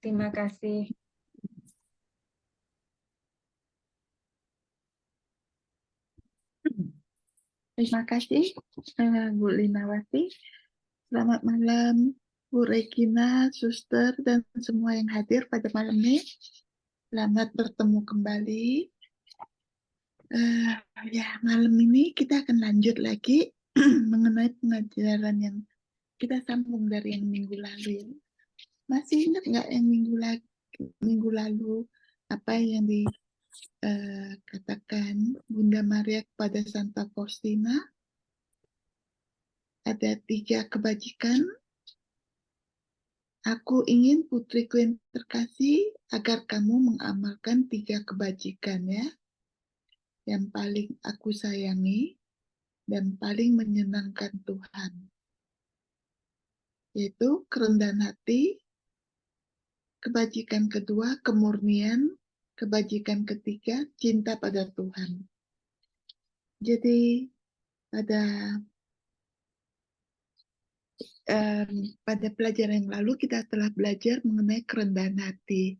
Terima kasih. Terima kasih, Bu Linawati. Selamat malam, Bu Regina, Suster, dan semua yang hadir pada malam ini. Selamat bertemu kembali. Ya, malam ini kita akan lanjut lagi mengenai pengajaran yang kita sambung dari yang minggu lalu. Ya. Masih ingat nggak yang minggu lalu apa yang dikatakan Bunda Maria kepada Santa Faustina? Ada 3 kebajikan. Aku ingin putriku yang terkasih agar kamu mengamalkan 3 kebajikan ya, yang paling aku sayangi dan paling menyenangkan Tuhan, yaitu kerendahan hati, kebajikan kedua kemurnian, kebajikan ketiga cinta pada Tuhan. Jadi pada pelajaran yang lalu kita telah belajar mengenai kerendahan hati.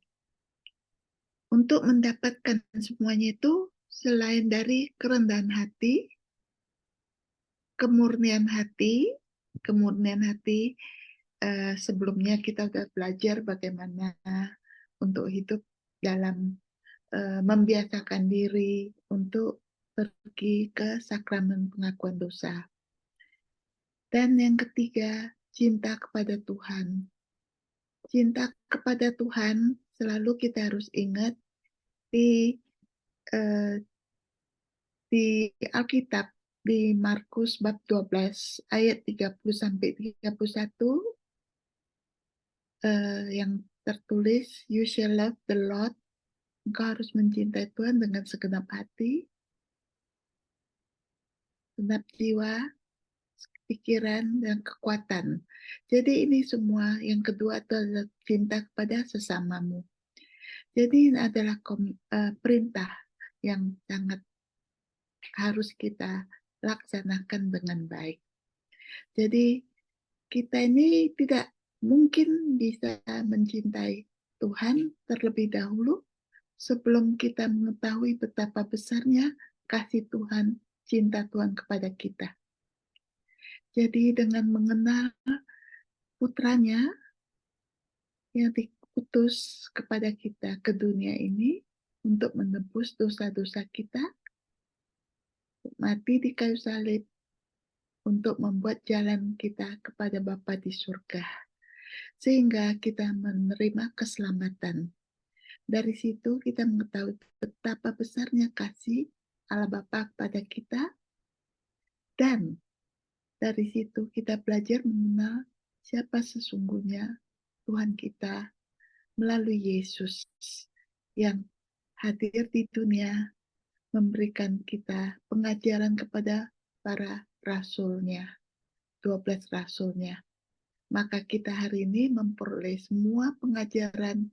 Untuk mendapatkan semuanya itu, selain dari kerendahan hati, kemurnian hati, sebelumnya kita sudah belajar bagaimana untuk hidup dalam membiasakan diri untuk pergi ke sakramen pengakuan dosa. Dan yang ketiga, cinta kepada Tuhan. Cinta kepada Tuhan selalu kita harus ingat di Alkitab, di Markus bab 12 ayat 30 sampai 31 yang tertulis, you shall love the Lord. Engkau harus mencintai Tuhan dengan segenap hati, segenap jiwa, pikiran, dan kekuatan. Jadi ini semua, yang kedua adalah cinta kepada sesamamu. Jadi ini adalah perintah yang sangat harus kita laksanakan dengan baik. Jadi kita ini tidak mungkin bisa mencintai Tuhan terlebih dahulu sebelum kita mengetahui betapa besarnya kasih Tuhan, cinta Tuhan kepada kita. Jadi dengan mengenal putranya yang diutus kepada kita ke dunia ini untuk menebus dosa-dosa kita, mati di kayu salib untuk membuat jalan kita kepada Bapa di surga. Sehingga kita menerima keselamatan. Dari situ kita mengetahui betapa besarnya kasih Allah Bapa kepada kita, dan dari situ kita belajar mengenal siapa sesungguhnya Tuhan kita melalui Yesus yang hadir di dunia memberikan kita pengajaran kepada para rasulnya, 12 rasulnya. Maka kita hari ini memperoleh semua pengajaran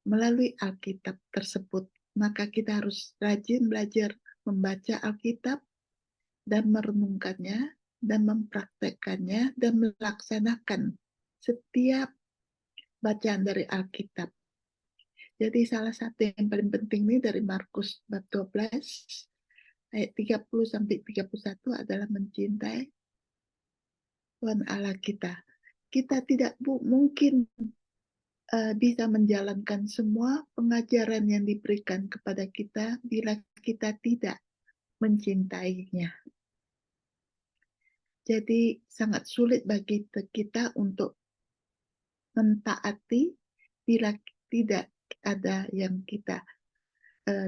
melalui Alkitab tersebut. Maka kita harus rajin belajar membaca Alkitab dan merenungkannya dan mempraktekkannya dan melaksanakan setiap bacaan dari Alkitab. Jadi salah satu yang paling penting ini dari Markus bab 12 ayat 30 sampai 31 adalah mencintai Tuhan Allah kita. Kita tidak mungkin bisa menjalankan semua pengajaran yang diberikan kepada kita bila kita tidak mencintainya. Jadi sangat sulit bagi kita untuk mentaati bila tidak ada yang kita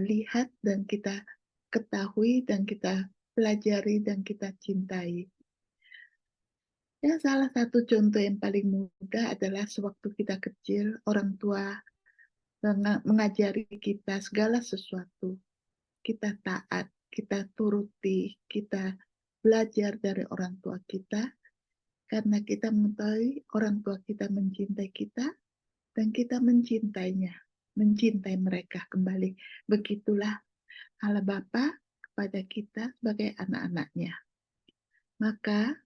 lihat dan kita ketahui dan kita pelajari dan kita cintai. Ya, salah satu contoh yang paling mudah adalah sewaktu kita kecil, orang tua mengajari kita segala sesuatu. Kita taat, kita turuti, kita belajar dari orang tua kita, karena kita mengetahui orang tua kita mencintai kita, dan kita mencintainya, mencintai mereka kembali. Begitulah Allah Bapa kepada kita sebagai anak-anaknya. Maka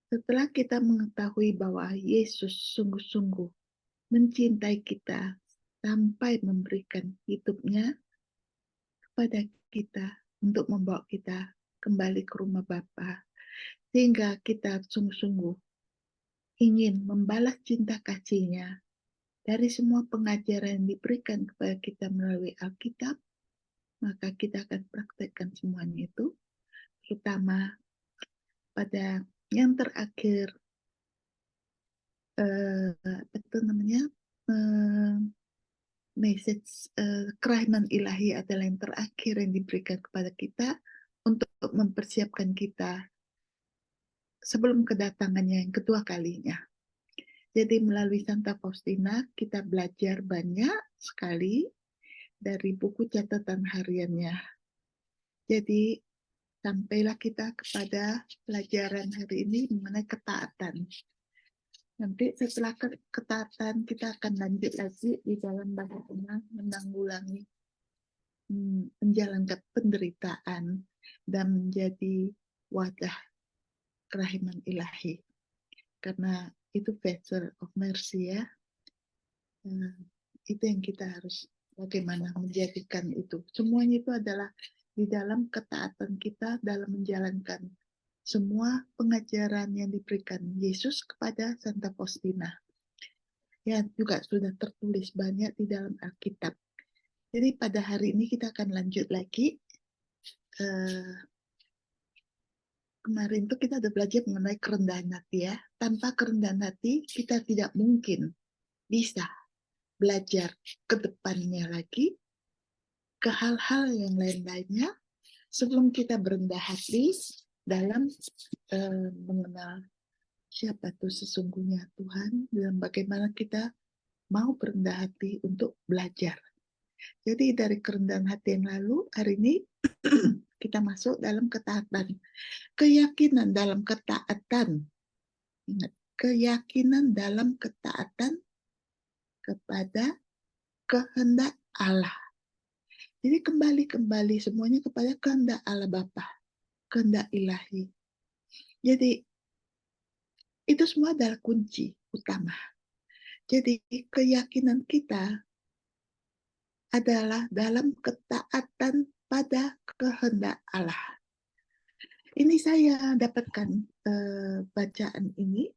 setelah kita mengetahui bahwa Yesus sungguh-sungguh mencintai kita sampai memberikan hidupnya kepada kita untuk membawa kita kembali ke rumah Bapa, sehingga kita sungguh-sungguh ingin membalas cinta kasih-Nya dari semua pengajaran yang diberikan kepada kita melalui Alkitab. Maka kita akan praktekkan semuanya itu, terutama pada yang terakhir, apa itu namanya, message kerahiman ilahi adalah yang terakhir yang diberikan kepada kita untuk mempersiapkan kita sebelum kedatangannya yang kedua kalinya. Jadi melalui Santa Faustina kita belajar banyak sekali dari buku catatan hariannya. Jadi sampailah kita kepada pelajaran hari ini mengenai ketaatan. Nanti setelah ketaatan kita akan lanjut lagi di dalam bagaimana menanggulangi menjalankan penderitaan dan menjadi wadah kerahiman ilahi. Karena itu vessel of mercy ya. Itu yang kita harus bagaimana menjadikan itu. Semuanya itu adalah di dalam ketaatan kita dalam menjalankan semua pengajaran yang diberikan Yesus kepada Santa Faustina. Yang juga sudah tertulis banyak di dalam Alkitab. Jadi pada hari ini kita akan lanjut lagi. Kemarin tuh kita udah belajar mengenai kerendahan hati ya. Tanpa kerendahan hati kita tidak mungkin bisa belajar ke depannya lagi ke hal-hal yang lain-lainnya sebelum kita berendah hati dalam mengenal siapa tuh sesungguhnya Tuhan dan bagaimana kita mau berendah hati untuk belajar. Jadi dari kerendahan hati yang lalu, hari ini kita masuk dalam ketaatan. Keyakinan dalam ketaatan. Ingat, keyakinan dalam ketaatan kepada kehendak Allah. Jadi kembali semuanya kepada kehendak Allah Bapa, kehendak ilahi. Jadi itu semua adalah kunci utama. Jadi keyakinan kita adalah dalam ketaatan pada kehendak Allah. Ini saya dapatkan bacaan ini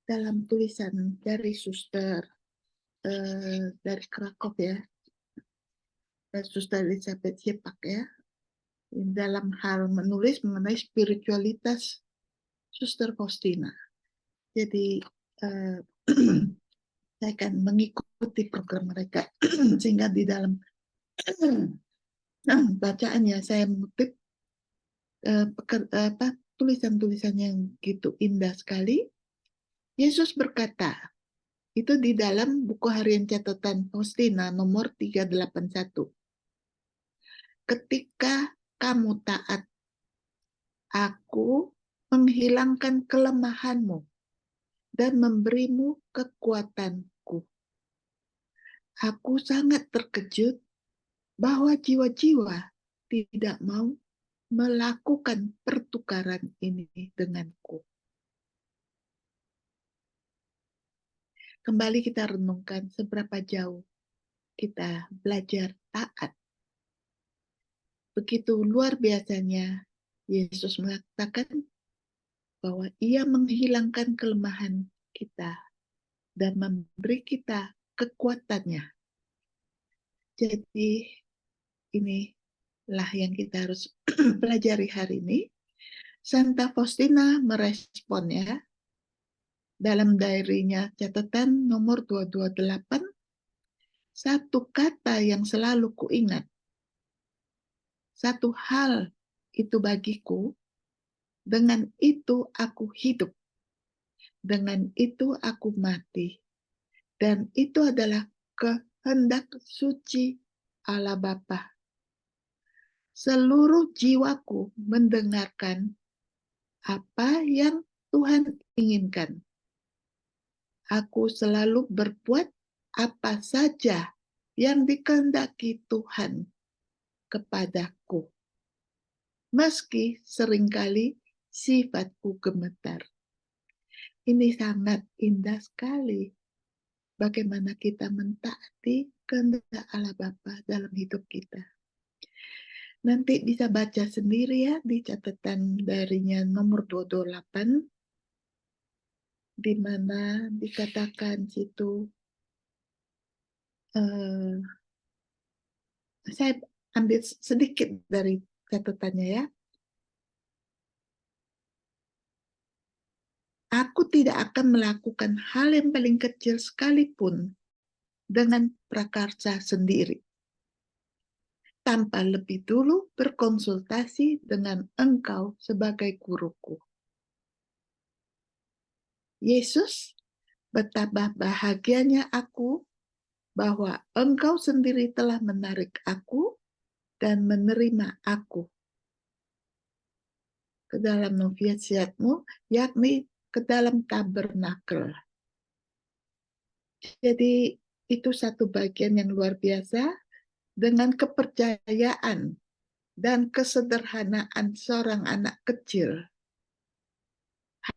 dalam tulisan dari suster dari Krakow ya, Suster Elizabeth Siepak ya, dalam hal menulis mengenai spiritualitas Suster Faustina. Jadi saya akan mengikuti program mereka sehingga di dalam bacaannya saya mengutip tulisan-tulisan yang gitu indah sekali. Yesus berkata, itu di dalam buku harian catatan Faustina nomor 381. Ketika kamu taat, aku menghilangkan kelemahanmu dan memberimu kekuatanku. Aku sangat terkejut bahwa jiwa-jiwa tidak mau melakukan pertukaran ini denganku. Kembali kita renungkan seberapa jauh kita belajar taat. Begitu luar biasanya Yesus mengatakan bahwa Ia menghilangkan kelemahan kita dan memberi kita kekuatannya. Jadi inilah yang kita harus pelajari hari ini. Santa Faustina meresponnya dalam diary-nya catatan nomor 228, satu kata yang selalu kuingat, satu hal itu bagiku, dengan itu aku hidup, dengan itu aku mati, dan itu adalah kehendak suci Allah Bapa. Seluruh jiwaku mendengarkan apa yang Tuhan inginkan. Aku selalu berbuat apa saja yang dikehendaki Tuhan kepadaku. Meski seringkali sifatku gemetar. Ini sangat indah sekali. bagaimana kita mentaati kehendak Allah Bapa dalam hidup kita. Nanti bisa baca sendiri ya di catatan darinya nomor 228, di mana dikatakan situ, saya ambil sedikit dari catatannya ya. Aku tidak akan melakukan hal yang paling kecil sekalipun dengan prakarsa sendiri, tanpa lebih dulu berkonsultasi dengan engkau sebagai guruku. Yesus, betapa bahagianya aku bahwa engkau sendiri telah menarik aku dan menerima aku ke dalam novisiatmu, yakni ke dalam tabernakel. Jadi itu satu bagian yang luar biasa dengan kepercayaan dan kesederhanaan seorang anak kecil.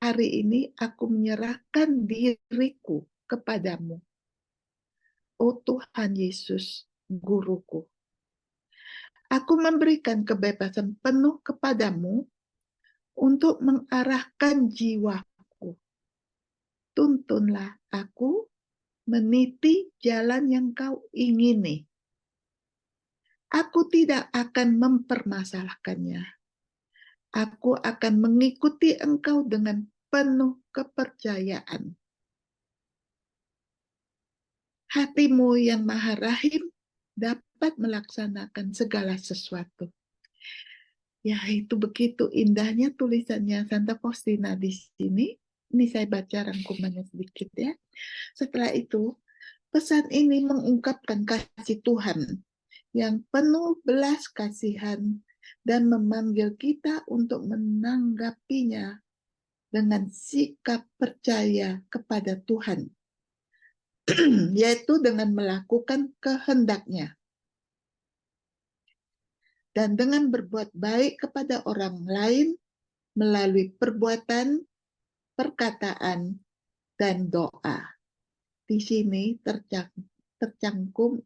Hari ini aku menyerahkan diriku kepadamu, oh Tuhan Yesus, guruku. Aku memberikan kebebasan penuh kepadamu untuk mengarahkan jiwaku. Tuntunlah aku meniti jalan yang kau ingini. Aku tidak akan mempermasalahkannya. Aku akan mengikuti engkau dengan penuh kepercayaan. Hatimu yang maha rahim dapat melaksanakan segala sesuatu. Ya, itu begitu indahnya tulisannya Santa Faustina di sini. Ini saya baca rangkumannya sedikit ya. Setelah itu, pesan ini mengungkapkan kasih Tuhan yang penuh belas kasihan dan memanggil kita untuk menanggapinya dengan sikap percaya kepada Tuhan, yaitu dengan melakukan kehendaknya dan dengan berbuat baik kepada orang lain melalui perbuatan, perkataan, dan doa. Di sini tercakup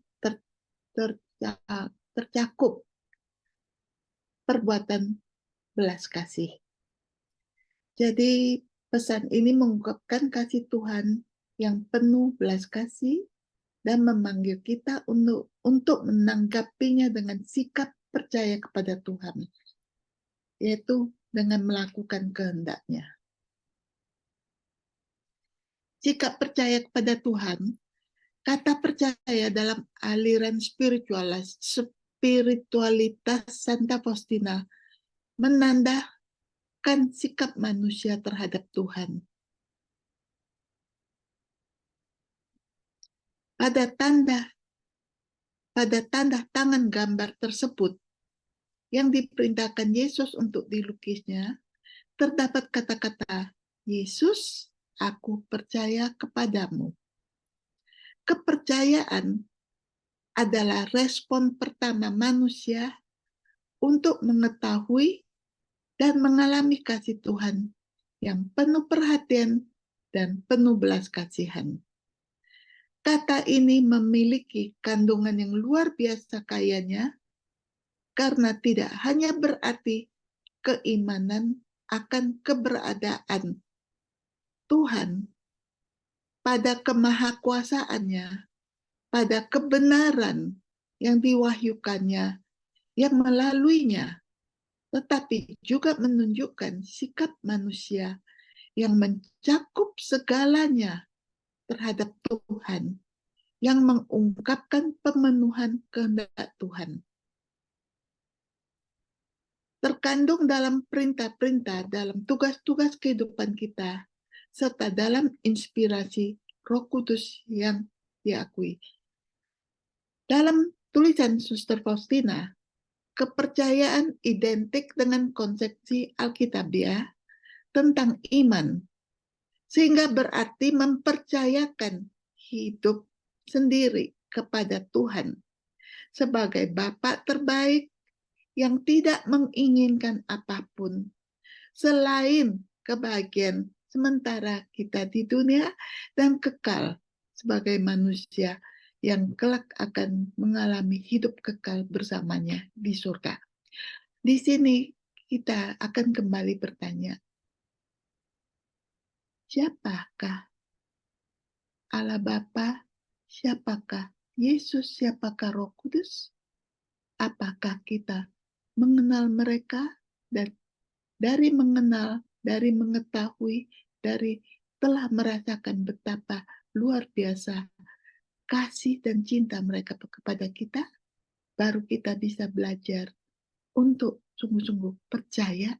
perbuatan belas kasih. Jadi pesan ini mengungkapkan kasih Tuhan yang penuh belas kasih dan memanggil kita untuk menanggapinya dengan sikap percaya kepada Tuhan, yaitu dengan melakukan kehendaknya. Sikap percaya kepada Tuhan, kata percaya dalam aliran spiritualitas Santa Faustina menandakan sikap manusia terhadap Tuhan. Pada tanda tangan gambar tersebut yang diperintahkan Yesus untuk dilukisnya, terdapat kata-kata, Yesus, aku percaya kepadamu. Kepercayaan adalah respon pertama manusia untuk mengetahui dan mengalami kasih Tuhan yang penuh perhatian dan penuh belas kasihan. Kata ini memiliki kandungan yang luar biasa kayanya, karena tidak hanya berarti keimanan akan keberadaan Tuhan pada kemahakuasaannya, pada kebenaran yang diwahyukannya, yang melaluinya, tetapi juga menunjukkan sikap manusia yang mencakup segalanya terhadap Tuhan, yang mengungkapkan pemenuhan kehendak Tuhan. Terkandung dalam perintah-perintah, dalam tugas-tugas kehidupan kita, serta dalam inspirasi Roh Kudus yang diakui. Dalam tulisan Suster Faustina, kepercayaan identik dengan konsepsi Alkitabiah tentang iman, sehingga berarti mempercayakan hidup sendiri kepada Tuhan sebagai Bapa terbaik yang tidak menginginkan apapun selain kebahagiaan sementara kita di dunia dan kekal sebagai manusia yang kelak akan mengalami hidup kekal bersamanya di surga. Di sini kita akan kembali bertanya, siapakah Allah Bapa? Siapakah Yesus? Siapakah Roh Kudus? Apakah kita mengenal mereka? Dan dari mengenal, dari mengetahui, dari telah merasakan betapa luar biasa kasih dan cinta mereka kepada kita, baru kita bisa belajar untuk sungguh-sungguh percaya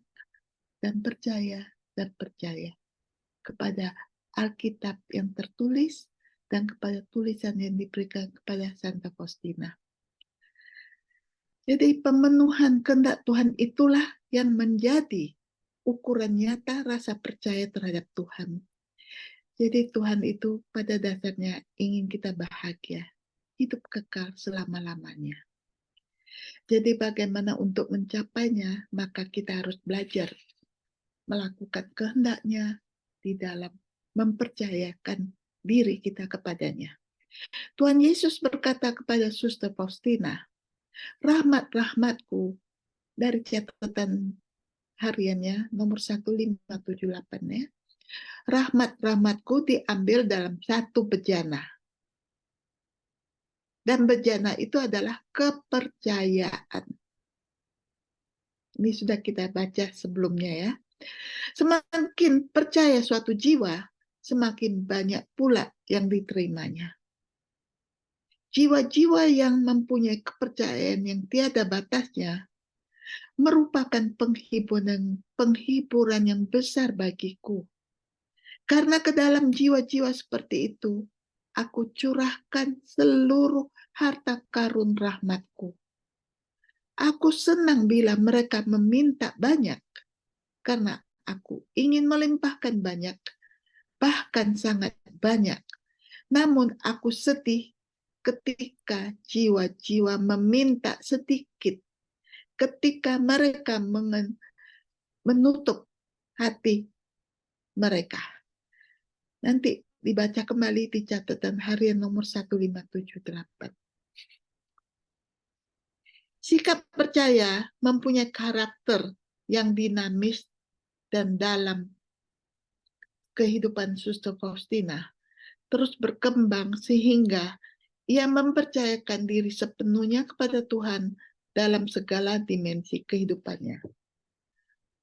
dan percaya dan percaya kepada Alkitab yang tertulis dan kepada tulisan yang diberikan kepada Santa Faustina. Jadi pemenuhan kehendak Tuhan itulah yang menjadi ukuran nyata rasa percaya terhadap Tuhan. Jadi Tuhan itu pada dasarnya ingin kita bahagia, hidup kekal selama-lamanya. Jadi bagaimana untuk mencapainya, maka kita harus belajar melakukan kehendaknya di dalam mempercayakan diri kita kepadanya. Tuhan Yesus berkata kepada Suster Faustina, rahmat-rahmatku, dari catatan hariannya nomor 1578 ya, rahmat-rahmatku diambil dalam satu bejana. Dan bejana itu adalah kepercayaan. Ini sudah kita baca sebelumnya ya. Semakin percaya suatu jiwa, semakin banyak pula yang diterimanya. Jiwa-jiwa yang mempunyai kepercayaan yang tiada batasnya merupakan penghiburan yang besar bagiku. Karena ke dalam jiwa-jiwa seperti itu, aku curahkan seluruh harta karun rahmatku. Aku senang bila mereka meminta banyak, karena aku ingin melimpahkan banyak, bahkan sangat banyak. Namun aku sedih ketika jiwa-jiwa meminta sedikit, ketika mereka menutup hati mereka. Nanti dibaca kembali di catatan harian nomor 1578. Sikap percaya mempunyai karakter yang dinamis dan dalam kehidupan Suster Faustina terus berkembang sehingga ia mempercayakan diri sepenuhnya kepada Tuhan dalam segala dimensi kehidupannya.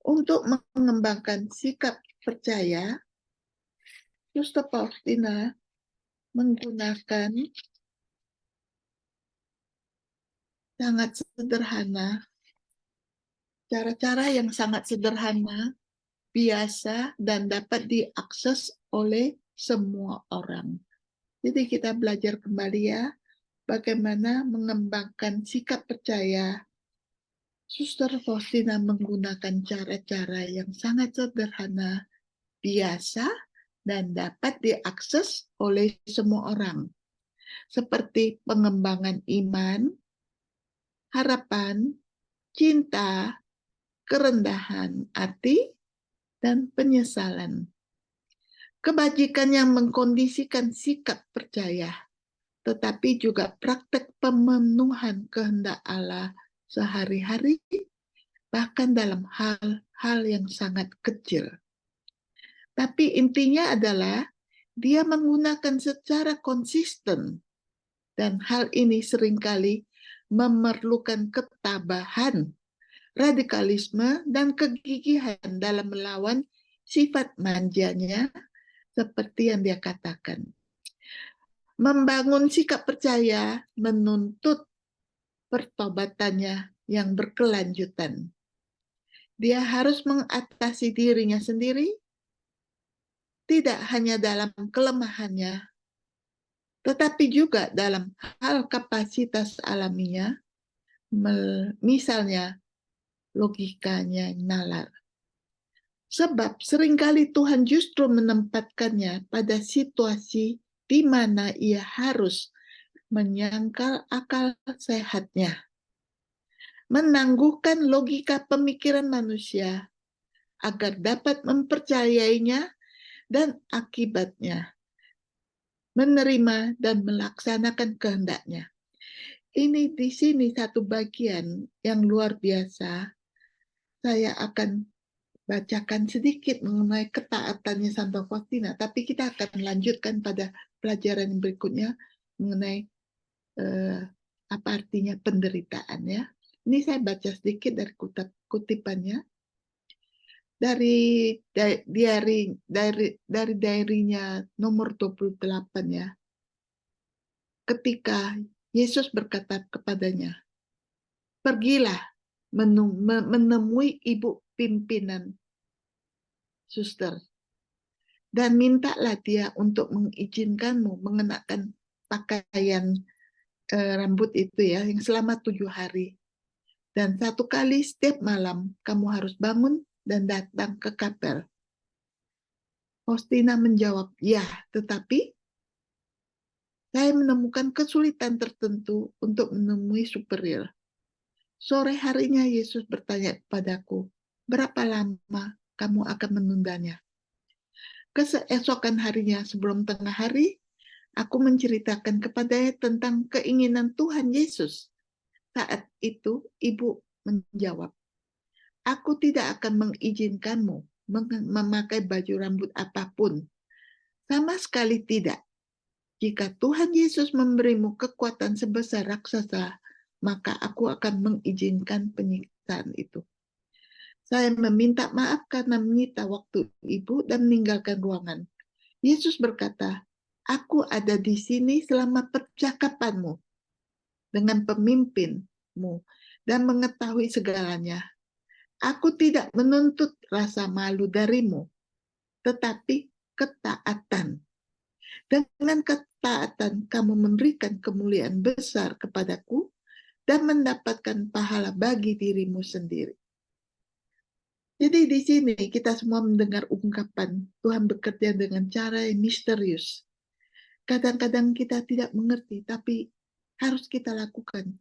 Untuk mengembangkan sikap percaya, Suster Faustina menggunakan sangat sederhana, cara-cara yang sangat sederhana, biasa, dan dapat diakses oleh semua orang. Jadi kita belajar kembali ya, bagaimana mengembangkan sikap percaya. Suster Faustina menggunakan cara-cara yang sangat sederhana, biasa, dan dapat diakses oleh semua orang, seperti pengembangan iman, harapan, cinta, kerendahan hati, dan penyesalan. Kebajikan yang mengkondisikan sikap percaya, tetapi juga praktek pemenuhan kehendak Allah sehari-hari, bahkan dalam hal-hal yang sangat kecil. Tapi intinya adalah dia menggunakan secara konsisten, dan hal ini seringkali memerlukan ketabahan, radikalisme, dan kegigihan dalam melawan sifat manjanya seperti yang dia katakan. Membangun sikap percaya menuntut pertobatannya yang berkelanjutan. Dia harus mengatasi dirinya sendiri, tidak hanya dalam kelemahannya, tetapi juga dalam hal kapasitas alaminya, misalnya logikanya yang nalar. Sebab seringkali Tuhan justru menempatkannya pada situasi di mana ia harus menyangkal akal sehatnya, menangguhkan logika pemikiran manusia agar dapat mempercayainya dan akibatnya menerima dan melaksanakan kehendak-Nya. Ini di sini satu bagian yang luar biasa. Saya akan bacakan sedikit mengenai ketaatannya Santa Faustina, tapi kita akan lanjutkan pada pelajaran yang berikutnya mengenai apa artinya penderitaan ya. Ini saya baca sedikit dari kutipannya dari diarinya nomor 28 ya. Ketika Yesus berkata kepadanya, "Pergilah menemui ibu pimpinan suster dan mintalah dia untuk mengizinkanmu mengenakan pakaian rambut itu ya, yang selama 7 hari. Dan 1 kali setiap malam kamu harus bangun dan datang ke kapel." Faustina menjawab, "Ya, tetapi saya menemukan kesulitan tertentu untuk menemui superior." Sore harinya Yesus bertanya kepadaku, "Berapa lama kamu akan menundanya?" Keesokan harinya sebelum tengah hari, aku menceritakan kepadanya tentang keinginan Tuhan Yesus. Saat itu ibu menjawab, "Aku tidak akan mengizinkanmu memakai baju rambut apapun. Sama sekali tidak. Jika Tuhan Yesus memberimu kekuatan sebesar raksasa, maka aku akan mengizinkan penyiksaan itu." Saya meminta maaf karena menyita waktu ibu dan meninggalkan ruangan. Yesus berkata, "Aku ada di sini selama percakapanmu dengan pemimpinmu dan mengetahui segalanya. Aku tidak menuntut rasa malu darimu, tetapi ketaatan. Dengan ketaatan kamu memberikan kemuliaan besar kepadaku dan mendapatkan pahala bagi dirimu sendiri." Jadi di sini kita semua mendengar ungkapan Tuhan bekerja dengan cara yang misterius. Kadang-kadang kita tidak mengerti, tapi harus kita lakukan.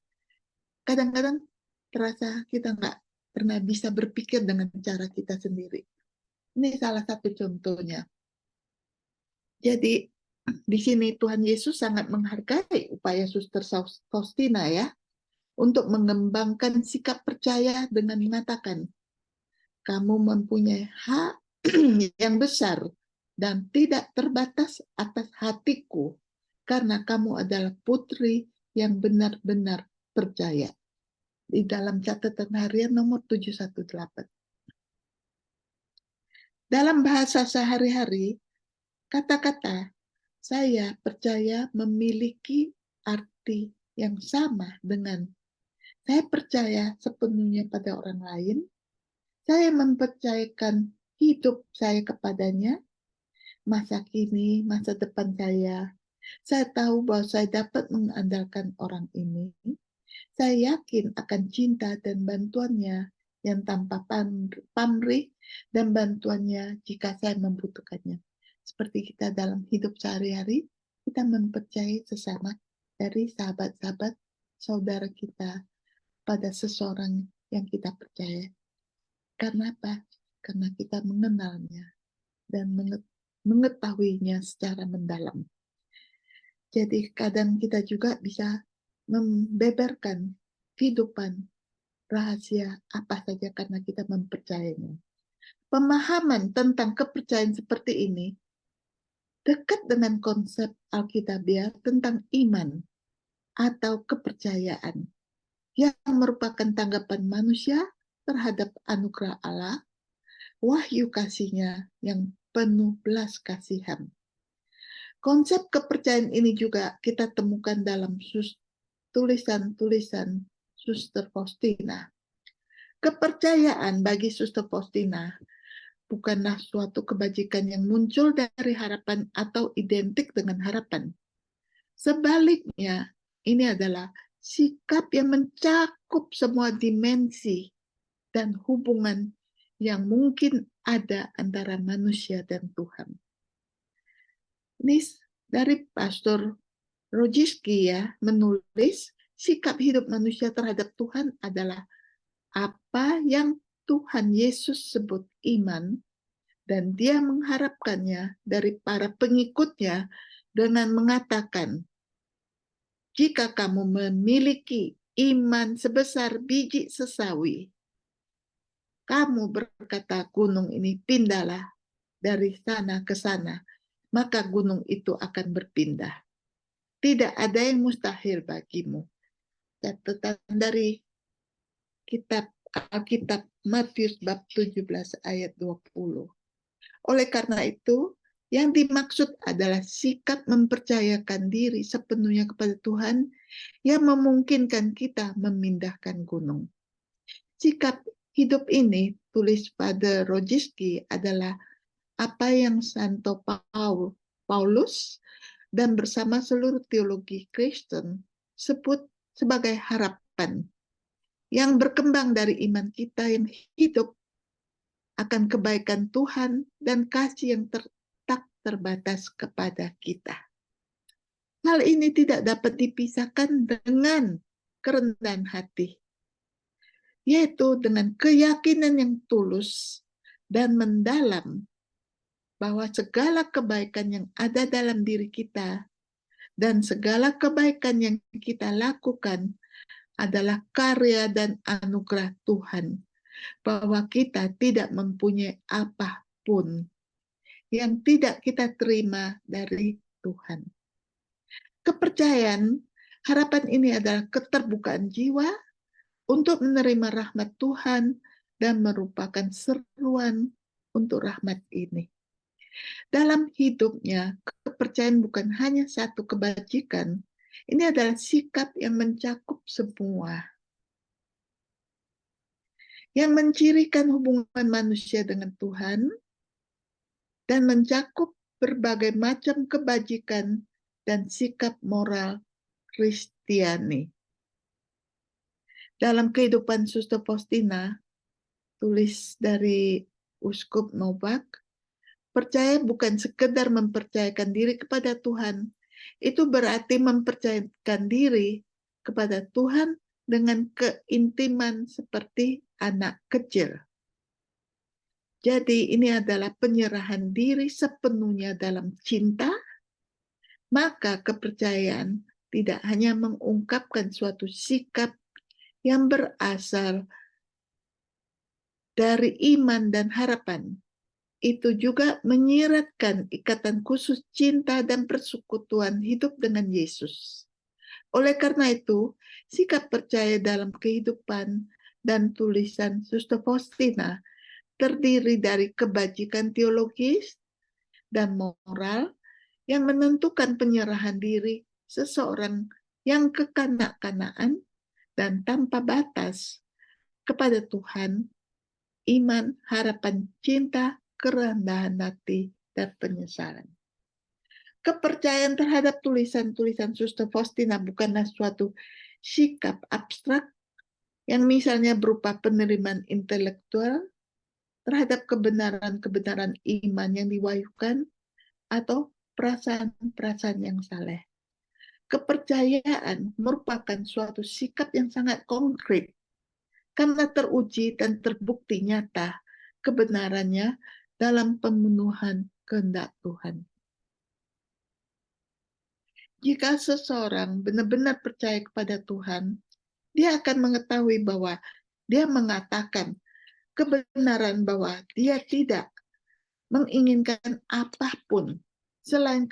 Kadang-kadang terasa kita nggak pernah bisa berpikir dengan cara kita sendiri. Ini salah satu contohnya. Jadi di sini Tuhan Yesus sangat menghargai upaya Suster Faustina ya, untuk mengembangkan sikap percaya dengan mengatakan, "Kamu mempunyai hak yang besar dan tidak terbatas atas hatiku, karena kamu adalah putri yang benar-benar percaya." Di dalam catatan harian nomor 718. Dalam bahasa sehari-hari, kata-kata "saya percaya" memiliki arti yang sama dengan "saya percaya sepenuhnya pada orang lain", "saya mempercayakan hidup saya kepadanya", "masa kini, masa depan saya tahu bahwa saya dapat mengandalkan orang ini", "saya yakin akan cinta dan bantuannya yang tanpa pamrih dan bantuannya jika saya membutuhkannya." Seperti kita dalam hidup sehari-hari, kita mempercayai sesama dari sahabat-sahabat saudara kita pada seseorang yang kita percaya. Karena apa? Karena kita mengenalnya dan mengetahuinya secara mendalam. Jadi kadang kita juga bisa membeberkan kehidupan rahasia apa saja karena kita mempercayainya. Pemahaman tentang kepercayaan seperti ini dekat dengan konsep Alkitabiah tentang iman atau kepercayaan yang merupakan tanggapan manusia terhadap anugerah Allah, wahyu kasih-Nya yang penuh belas kasihan. Konsep kepercayaan ini juga kita temukan dalam tulisan-tulisan Suster Faustina. Kepercayaan bagi Suster Faustina bukanlah suatu kebajikan yang muncul dari harapan atau identik dengan harapan. Sebaliknya, ini adalah sikap yang mencakup semua dimensi dan hubungan yang mungkin ada antara manusia dan Tuhan. Ini dari Pastor Rojiski ya, menulis sikap hidup manusia terhadap Tuhan adalah apa yang Tuhan Yesus sebut iman, dan dia mengharapkannya dari para pengikutnya dengan mengatakan, jika kamu memiliki iman sebesar biji sesawi, kamu berkata gunung ini pindahlah dari sana ke sana, maka gunung itu akan berpindah. Tidak ada yang mustahil bagimu. Catatan dari kitab Alkitab Matius bab 17 ayat 20. Oleh karena itu, yang dimaksud adalah sikap mempercayakan diri sepenuhnya kepada Tuhan yang memungkinkan kita memindahkan gunung. Sikap hidup ini, tulis pada Rojiski, adalah apa yang Santo Paulus dan bersama seluruh teologi Kristen sebut sebagai harapan yang berkembang dari iman kita yang hidup akan kebaikan Tuhan dan kasih yang tak terbatas kepada kita. Hal ini tidak dapat dipisahkan dengan kerendahan hati, yaitu dengan keyakinan yang tulus dan mendalam bahwa segala kebaikan yang ada dalam diri kita dan segala kebaikan yang kita lakukan adalah karya dan anugerah Tuhan, bahwa kita tidak mempunyai apapun yang tidak kita terima dari Tuhan. Kepercayaan, harapan ini adalah keterbukaan jiwa untuk menerima rahmat Tuhan dan merupakan seruan untuk rahmat ini. Dalam hidupnya, kepercayaan bukan hanya satu kebajikan, ini adalah sikap yang mencakup semua, yang mencirikan hubungan manusia dengan Tuhan, dan mencakup berbagai macam kebajikan dan sikap moral Kristiani. Dalam kehidupan Suster Faustina, tulis dari Uskup Novak, percaya bukan sekedar mempercayakan diri kepada Tuhan, itu berarti mempercayakan diri kepada Tuhan dengan keintiman seperti anak kecil. Jadi ini adalah penyerahan diri sepenuhnya dalam cinta, maka kepercayaan tidak hanya mengungkapkan suatu sikap yang berasal dari iman dan harapan, itu juga menyiratkan ikatan khusus cinta dan persekutuan hidup dengan Yesus. Oleh karena itu, sikap percaya dalam kehidupan dan tulisan Suster Faustina terdiri dari kebajikan teologis dan moral yang menentukan penyerahan diri seseorang yang kekanak-kanakan dan tanpa batas kepada Tuhan, iman, harapan, cinta, kerendahan hati, dan penyesalan. Kepercayaan terhadap tulisan-tulisan Suster Faustina bukanlah suatu sikap abstrak yang misalnya berupa penerimaan intelektual terhadap kebenaran-kebenaran iman yang diwahyukan atau perasaan-perasaan yang saleh. Kepercayaan merupakan suatu sikap yang sangat konkret karena teruji dan terbukti nyata kebenarannya dalam pemenuhan kehendak Tuhan. Jika seseorang benar-benar percaya kepada Tuhan, dia akan mengetahui bahwa dia mengatakan kebenaran bahwa dia tidak menginginkan apapun selain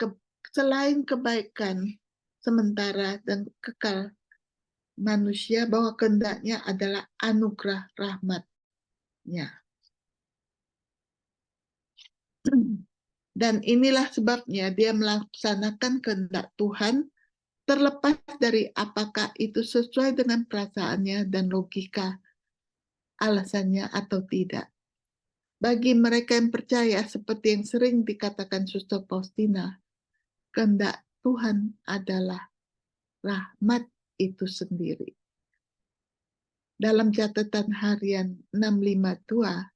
kebaikan sementara dan kekal manusia, bahwa kehendaknya adalah anugerah rahmat-Nya. Dan inilah sebabnya dia melaksanakan kehendak Tuhan terlepas dari apakah itu sesuai dengan perasaannya dan logika alasannya atau tidak. Bagi mereka yang percaya, seperti yang sering dikatakan Suster Faustina, kehendak Tuhan adalah rahmat itu sendiri. Dalam catatan harian 652,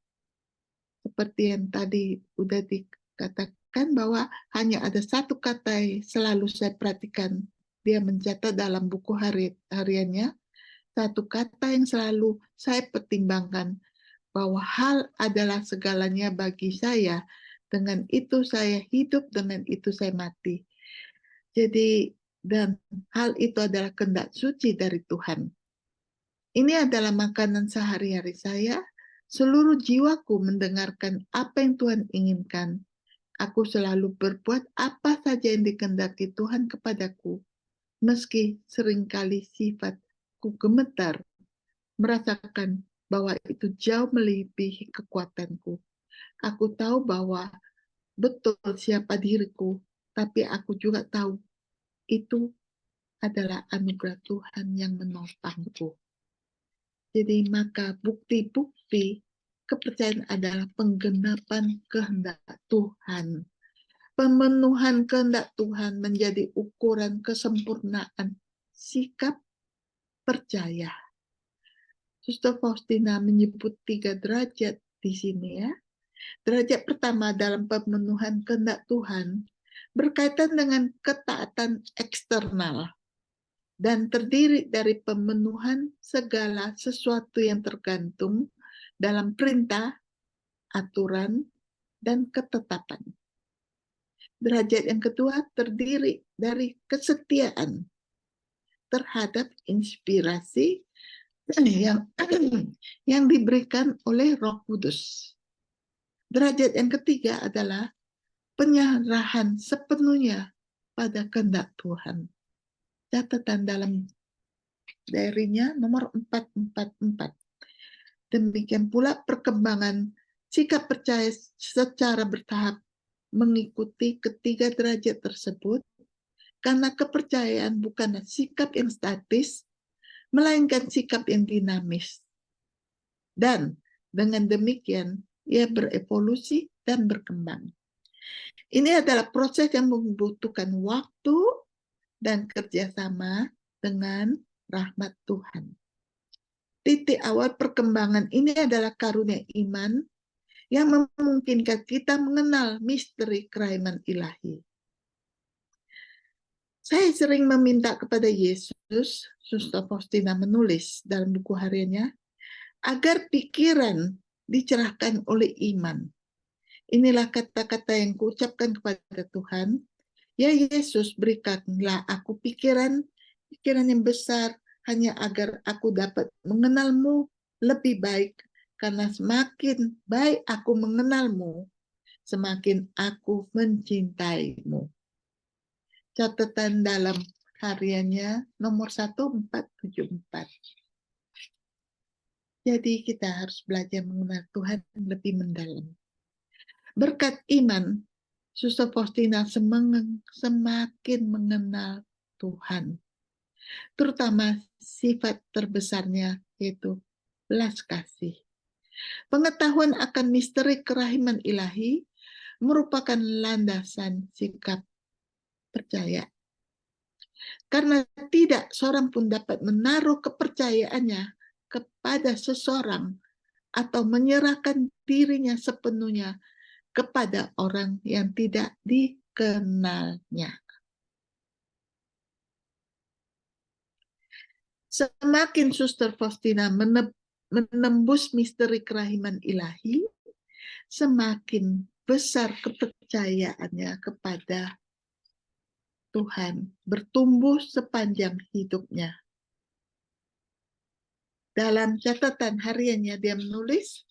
seperti yang tadi udah dikatakan bahwa hanya ada satu kata yang selalu saya perhatikan, dia mencatat dalam buku hariannya, satu kata yang selalu saya pertimbangkan, bahwa hal adalah segalanya bagi saya, dengan itu saya hidup, dengan itu saya mati. Jadi, dan hal itu adalah kehendak suci dari Tuhan. Ini adalah makanan sehari-hari saya. Seluruh jiwaku mendengarkan apa yang Tuhan inginkan. Aku selalu berbuat apa saja yang dikehendaki Tuhan kepadaku, meski seringkali sifatku gemetar, merasakan bahwa itu jauh melebihi kekuatanku. Aku tahu bahwa betul siapa diriku, tapi aku juga tahu itu adalah anugerah Tuhan yang menopangku. Jadi maka bukti-bukti kepercayaan adalah penggenapan kehendak Tuhan. Pemenuhan kehendak Tuhan menjadi ukuran kesempurnaan sikap percaya. Suster Faustina menyebut 3 derajat di sini ya. Derajat pertama dalam pemenuhan kehendak Tuhan berkaitan dengan ketaatan eksternal dan terdiri dari pemenuhan segala sesuatu yang tergantung dalam perintah, aturan, dan ketetapan. Derajat yang kedua terdiri dari kesetiaan terhadap inspirasi yang yang diberikan oleh Roh Kudus. Derajat yang ketiga adalah penyerahan sepenuhnya pada kehendak Tuhan. Catatan dalam diary-nya nomor 444. Demikian pula perkembangan sikap percaya secara bertahap mengikuti ketiga derajat tersebut, karena kepercayaan bukanlah sikap yang statis, melainkan sikap yang dinamis. Dan dengan demikian, ia berevolusi dan berkembang. Ini adalah proses yang membutuhkan waktu dan kerjasama dengan rahmat Tuhan. Titik awal perkembangan ini adalah karunia iman yang memungkinkan kita mengenal misteri kerahiman ilahi. Saya sering meminta kepada Yesus, Suster Faustina menulis dalam buku hariannya, agar pikiran dicerahkan oleh iman. Inilah kata-kata yang kuucapkan kepada Tuhan, ya Yesus, berikanlah aku pikiran yang besar, hanya agar aku dapat mengenalmu lebih baik, karena semakin baik aku mengenalmu, semakin aku mencintaimu. Catatan dalam hariannya nomor 1474. Jadi kita harus belajar mengenal Tuhan lebih mendalam. Berkat iman, Suster Faustina semakin mengenal Tuhan. Terutama sifat terbesarnya yaitu belas kasih. Pengetahuan akan misteri kerahiman ilahi merupakan landasan sikap percaya. Karena tidak seorang pun dapat menaruh kepercayaannya kepada seseorang atau menyerahkan dirinya sepenuhnya kepada orang yang tidak dikenalnya. Semakin Suster Faustina menembus misteri kerahiman ilahi, semakin besar kepercayaannya kepada Tuhan, bertumbuh sepanjang hidupnya. Dalam catatan hariannya dia menulis,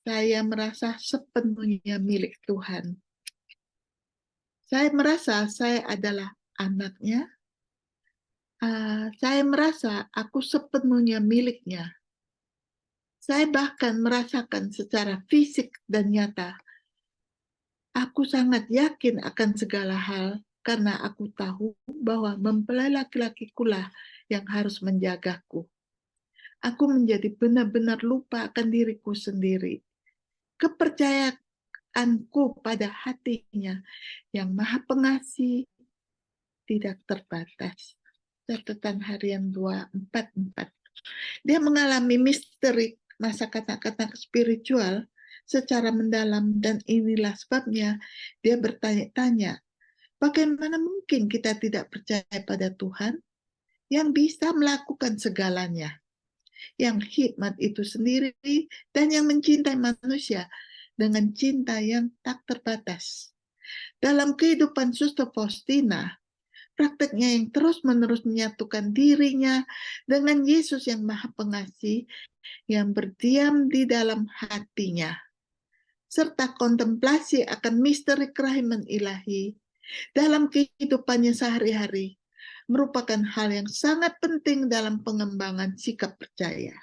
saya merasa sepenuhnya milik Tuhan. Saya merasa saya adalah anaknya. Saya merasa aku sepenuhnya miliknya. Saya bahkan merasakan secara fisik dan nyata. Aku sangat yakin akan segala hal karena aku tahu bahwa mempelai laki-lakikulah yang harus menjagaku. Aku menjadi benar-benar lupa akan diriku sendiri. Kepercayaanku pada hatinya yang maha pengasih tidak terbatas. Catatan harian 244. Dia mengalami misteri masa kata-kata spiritual secara mendalam, dan inilah sebabnya dia bertanya-tanya, bagaimana mungkin kita tidak percaya pada Tuhan yang bisa melakukan segalanya, yang hikmat itu sendiri, dan yang mencintai manusia dengan cinta yang tak terbatas. Dalam kehidupan Suster Faustina, Prakteknya yang terus-menerus menyatukan dirinya dengan Yesus yang Maha Pengasih, yang berdiam di dalam hatinya, serta kontemplasi akan misteri kerahiman ilahi dalam kehidupannya sehari-hari, merupakan hal yang sangat penting dalam pengembangan sikap percaya.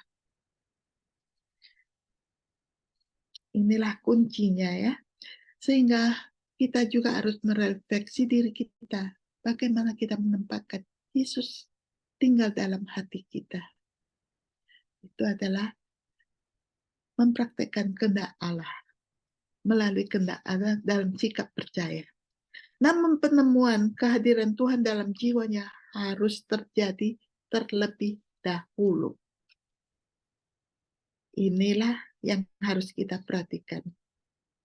Inilah kuncinya ya, sehingga kita juga harus merefleksi diri kita, bagaimana kita menempatkan Yesus tinggal dalam hati kita. Itu adalah mempraktekkan kehendak Allah, melalui kehendak Allah dalam sikap percaya. Namun penemuan kehadiran Tuhan dalam jiwanya harus terjadi terlebih dahulu. Inilah yang harus kita perhatikan.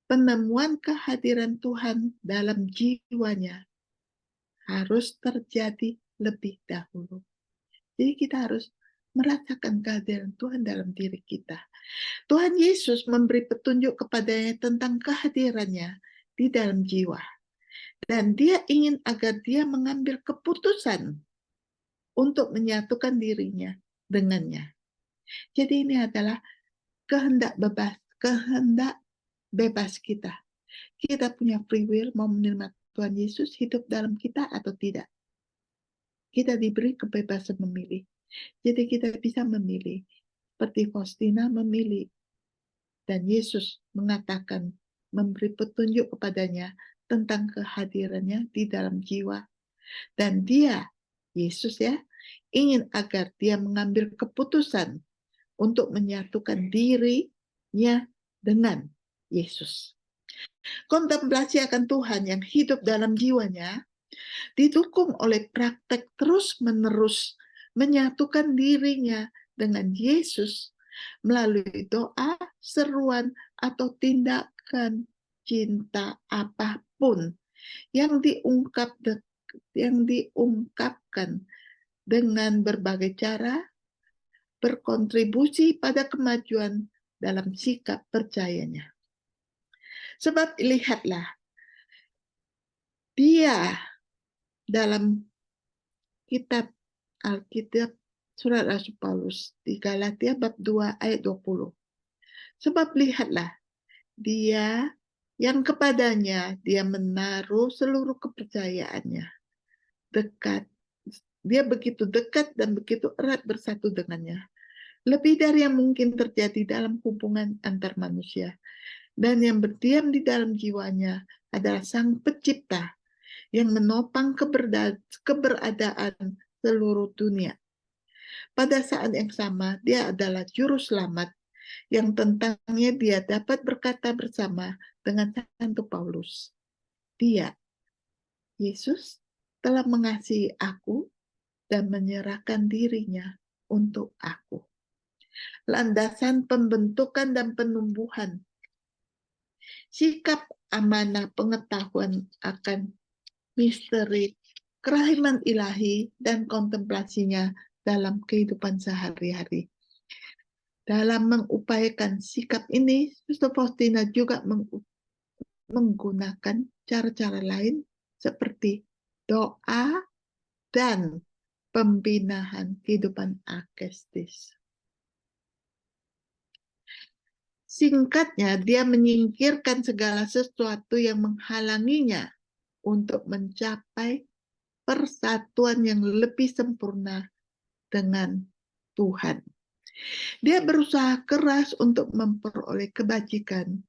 Penemuan kehadiran Tuhan dalam jiwanya harus terjadi lebih dahulu. Jadi kita harus merasakan kehadiran Tuhan dalam diri kita. Tuhan Yesus memberi petunjuk kepadanya tentang kehadirannya di dalam jiwa. Dan dia ingin agar dia mengambil keputusan untuk menyatukan dirinya dengannya. Jadi ini adalah kehendak bebas kita. Kita punya free will mau menerima Tuhan Yesus hidup dalam kita atau tidak. Kita diberi kebebasan memilih. Jadi kita bisa memilih. Seperti Faustina memilih. Dan Yesus mengatakan, memberi petunjuk kepadanya tentang kehadirannya di dalam jiwa. Dan dia, Yesus ya, ingin agar dia mengambil keputusan untuk menyatukan dirinya dengan Yesus. Kontemplasi akan Tuhan yang hidup dalam jiwanya didukung oleh praktek terus-menerus menyatukan dirinya dengan Yesus melalui doa, seruan, atau tindakan cinta apapun yang diungkapkan dengan berbagai cara berkontribusi pada kemajuan dalam sikap percayanya. Sebab lihatlah, dia dalam kitab Alkitab surat Rasul Paulus di Galatia bab 2 ayat 20. Sebab lihatlah, dia yang kepadanya dia menaruh seluruh kepercayaannya. Dia begitu dekat dan begitu erat bersatu dengannya. Lebih dari yang mungkin terjadi dalam hubungan antar manusia. Dan yang berdiam di dalam jiwanya adalah Sang Pencipta yang menopang keberadaan seluruh dunia. Pada saat yang sama, dia adalah juru selamat yang tentangnya dia dapat berkata bersama dengan Santo Paulus. Dia, Yesus, telah mengasihi aku dan menyerahkan dirinya untuk aku. Landasan pembentukan dan penumbuhan sikap amanah pengetahuan akan misteri kerahiman ilahi dan kontemplasinya dalam kehidupan sehari-hari. Dalam mengupayakan sikap ini, Suster Faustina juga menggunakan cara-cara lain seperti doa dan pembinaan kehidupan akestis. Singkatnya, dia menyingkirkan segala sesuatu yang menghalanginya untuk mencapai persatuan yang lebih sempurna dengan Tuhan. Dia berusaha keras untuk memperoleh kebajikan,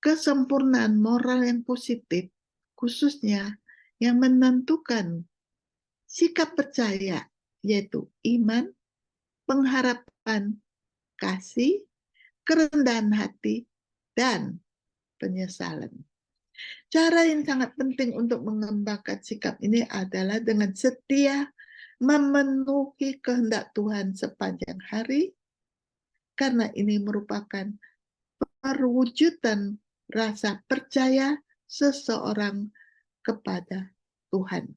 kesempurnaan moral yang positif, khususnya yang menentukan sikap percaya, yaitu iman, pengharapan, kasih, kerendahan hati, dan penyesalan. Cara yang sangat penting untuk mengembangkan sikap ini adalah dengan setia memenuhi kehendak Tuhan sepanjang hari, karena ini merupakan perwujudan rasa percaya seseorang kepada Tuhan.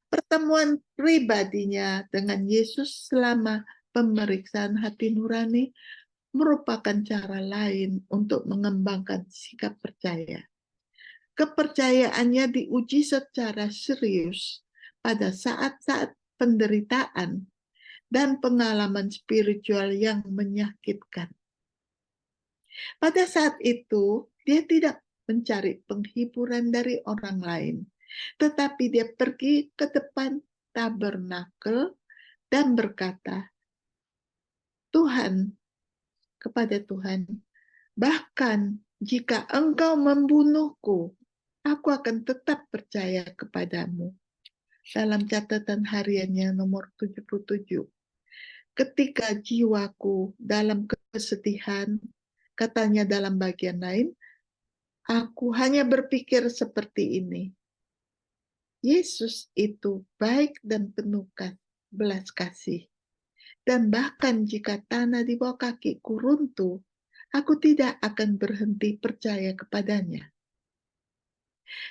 Pertemuan pribadinya dengan Yesus selama pemeriksaan hati nurani merupakan cara lain untuk mengembangkan sikap percaya. Kepercayaannya diuji secara serius pada saat-saat penderitaan dan pengalaman spiritual yang menyakitkan. Pada saat itu, dia tidak mencari penghiburan dari orang lain, tetapi dia pergi ke depan tabernakel dan berkata, Tuhan, kepada Tuhan, bahkan jika engkau membunuhku, aku akan tetap percaya kepadamu. Dalam catatan hariannya nomor 77. Ketika jiwaku dalam kesedihan, katanya dalam bagian lain, aku hanya berpikir seperti ini. Yesus itu baik dan penuh belas kasih. Dan bahkan jika tanah di bawah kakiku runtuh, aku tidak akan berhenti percaya kepadanya.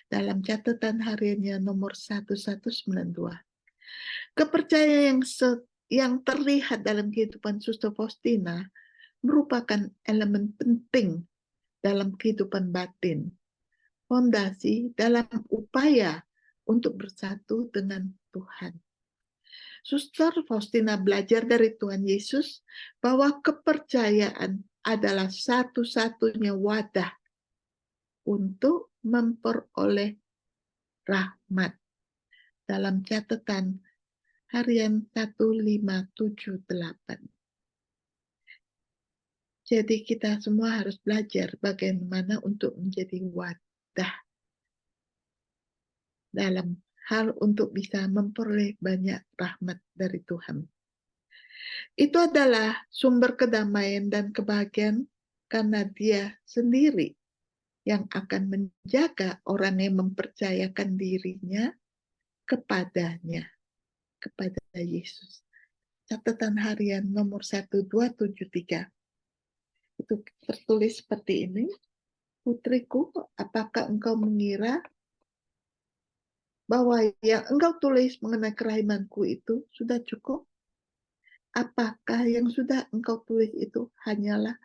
Dalam catatan hariannya nomor 1192. Kepercayaan yang terlihat dalam kehidupan Suster Faustina merupakan elemen penting dalam kehidupan batin, fondasi dalam upaya untuk bersatu dengan Tuhan. Suster Faustina belajar dari Tuhan Yesus bahwa kepercayaan adalah satu-satunya wadah untuk memperoleh rahmat. Dalam catatan harian 1578. Jadi kita semua harus belajar bagaimana untuk menjadi wadah dalam hal untuk bisa memperoleh banyak rahmat dari Tuhan. Itu adalah sumber kedamaian dan kebahagiaan karena Dia sendiri yang akan menjaga orang yang mempercayakan dirinya kepadanya, kepada Yesus. Catatan harian nomor 1273. Itu tertulis seperti ini. Putriku, apakah engkau mengira bahwa yang engkau tulis mengenai kerahimanku itu sudah cukup? Apakah yang sudah engkau tulis itu hanyalah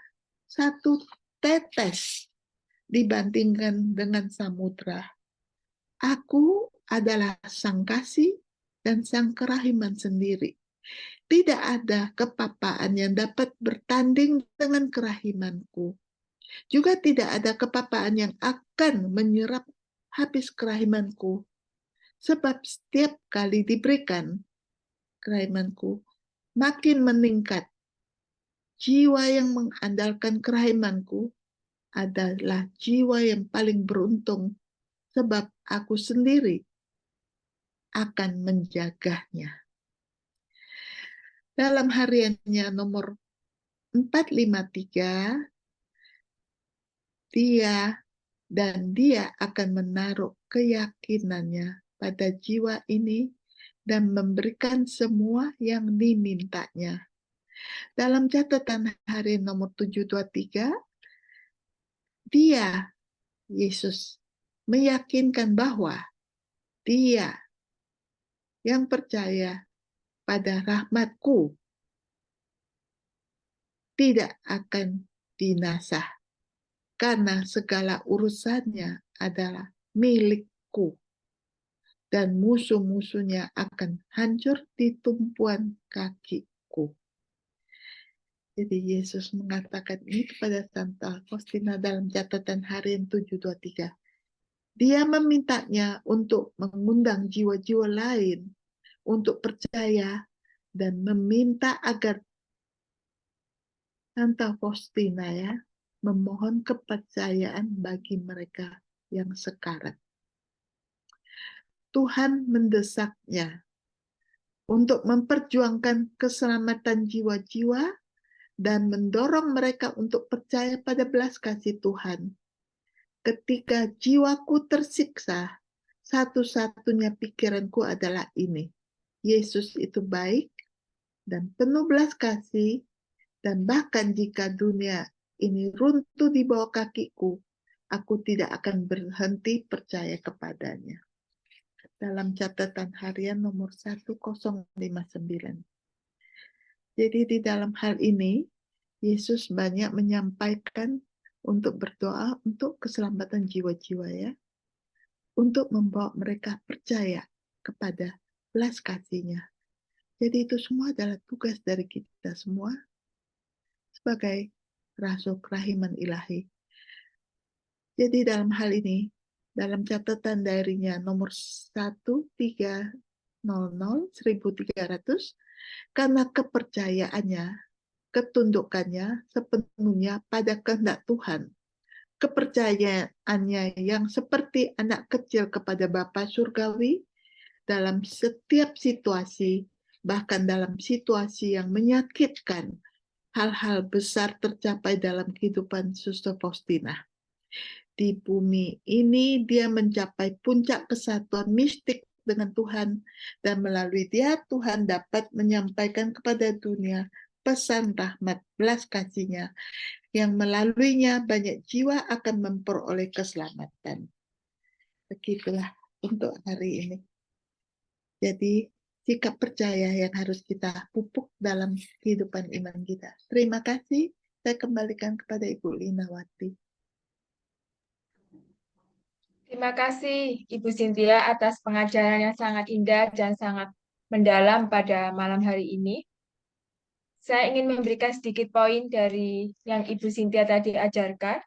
satu tetes dibandingkan dengan samudra? Aku adalah sang kasih dan sang kerahiman sendiri. Tidak ada kepapaan yang dapat bertanding dengan kerahimanku. Juga tidak ada kepapaan yang akan menyerap habis kerahimanku. Sebab setiap kali diberikan kerahimanku, makin meningkat. Jiwa yang mengandalkan kerahimanku adalah jiwa yang paling beruntung, sebab aku sendiri akan menjaganya. Dalam hariannya nomor 453, dia akan menaruh keyakinannya pada jiwa ini dan memberikan semua yang dimintanya. Dalam catatan harian nomor 723, dia, Yesus, meyakinkan bahwa dia yang percaya pada rahmatku tidak akan binasa, karena segala urusannya adalah milikku, dan musuh-musuhnya akan hancur di tumpuan kakiku. Jadi Yesus mengatakan ini kepada Santa Faustina dalam catatan harian 723. Dia memintanya untuk mengundang jiwa-jiwa lain untuk percaya dan meminta agar Santa Faustina memohon kepercayaan bagi mereka yang sekarat. Tuhan mendesaknya untuk memperjuangkan keselamatan jiwa-jiwa dan mendorong mereka untuk percaya pada belas kasih Tuhan. Ketika jiwaku tersiksa, satu-satunya pikiranku adalah ini. Yesus itu baik dan penuh belas kasih, dan bahkan jika dunia ini runtuh di bawah kakiku, aku tidak akan berhenti percaya kepadanya. Dalam catatan harian nomor 1059. Jadi di dalam hal ini, Yesus banyak menyampaikan untuk berdoa untuk keselamatan jiwa-jiwa untuk membawa mereka percaya kepada belas kasih-Nya. Jadi itu semua adalah tugas dari kita semua sebagai rasul kerahiman ilahi. Jadi dalam hal ini, dalam catatan diary-nya nomor 1300, karena kepercayaannya, ketundukannya sepenuhnya pada kehendak Tuhan. Kepercayaannya yang seperti anak kecil kepada Bapa Surgawi dalam setiap situasi, bahkan dalam situasi yang menyakitkan, hal-hal besar tercapai dalam kehidupan Suster Faustina. Di bumi ini dia mencapai puncak kesatuan mistik dengan Tuhan, dan melalui dia Tuhan dapat menyampaikan kepada dunia pesan rahmat belas kasih-Nya, yang melaluinya banyak jiwa akan memperoleh keselamatan. Begitulah untuk hari ini. Jadi sikap percaya yang harus kita pupuk dalam kehidupan iman kita. Terima kasih. Saya kembalikan kepada Ibu Linawati. Terima kasih Ibu Cynthia atas pengajaran yang sangat indah dan sangat mendalam pada malam hari ini. Saya ingin memberikan sedikit poin dari yang Ibu Cynthia tadi ajarkan.